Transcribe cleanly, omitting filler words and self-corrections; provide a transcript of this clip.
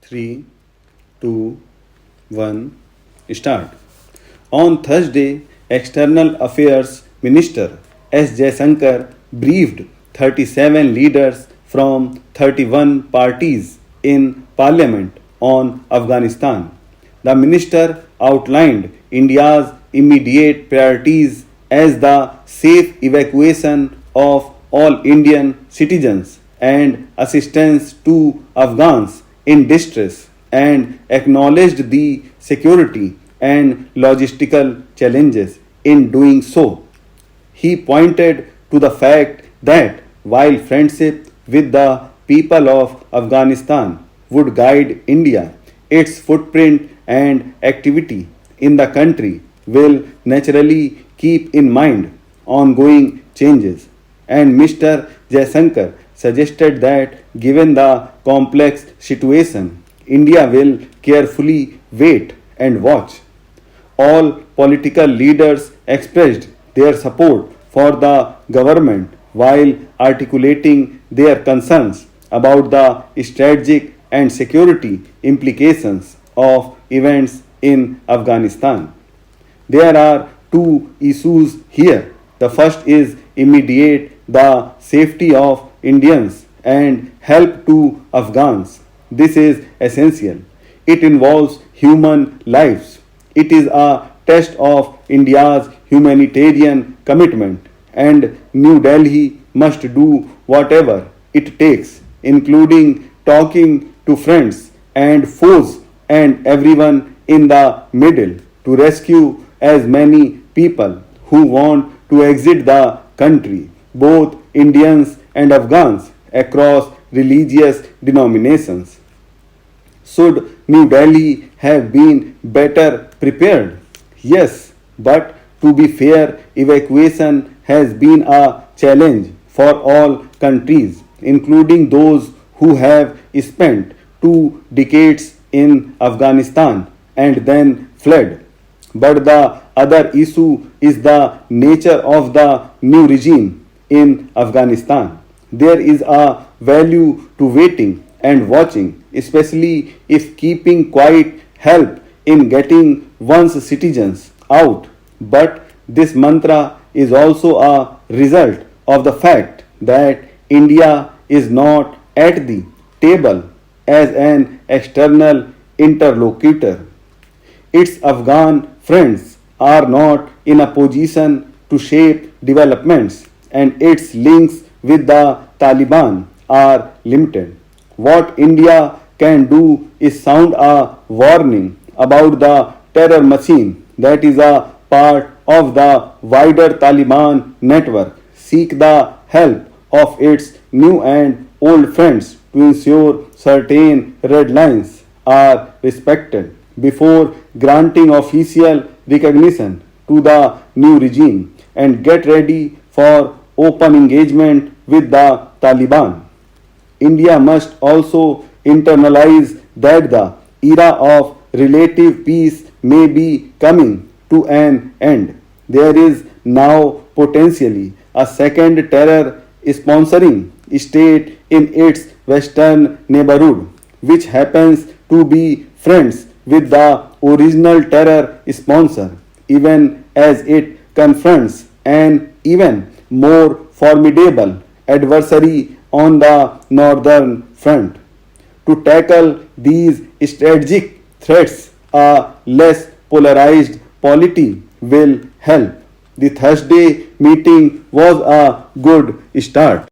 3, 2, 1, start. On Thursday, External Affairs Minister S. Jaishankar briefed 37 leaders from 31 parties in Parliament on Afghanistan. The minister outlined India's immediate priorities as the safe evacuation of all Indian citizens and assistance to Afghans in distress and acknowledged the security and logistical challenges in doing so. He pointed to the fact that while friendship with the people of Afghanistan would guide India, its footprint and activity in the country will naturally keep in mind ongoing changes. And Mr. Jaishankar suggested that given the complex situation, India will carefully wait and watch. All political leaders expressed their support for the government while articulating their concerns about the strategic and security implications of events in Afghanistan. There are two issues here. The first is immediate the safety of Indians and help to Afghans. This is essential. It involves human lives. It is a test of India's humanitarian commitment, and New Delhi must do whatever it takes, including talking to friends and foes and everyone in the middle, to rescue as many people who want to exit the country, both Indians and Afghans across religious denominations. Should New Delhi have been better prepared? Yes, but to be fair, evacuation has been a challenge for all countries, including those who have spent 2 decades in Afghanistan and then fled. But the other issue is the nature of the new regime in Afghanistan. There is a value to waiting and watching, especially if keeping quiet help in getting one's citizens out. But this mantra is also a result of the fact that India is not at the table as an external interlocutor. Its Afghan friends are not in a position to shape developments, and its links with the Taliban are limited. What India can do is sound a warning about the terror machine that is a part of the wider Taliban network, seek the help of its new and old friends to ensure certain red lines are respected before granting official recognition to the new regime, and get ready for open engagement with the Taliban. India must also internalize that the era of relative peace may be coming to an end. There is now potentially a second terror sponsoring state in its western neighborhood, which happens to be friends with the original terror sponsor, even as it confronts an even more formidable adversary on the northern front. To tackle these strategic threats, a less polarized polity will help. The Thursday meeting was a good start.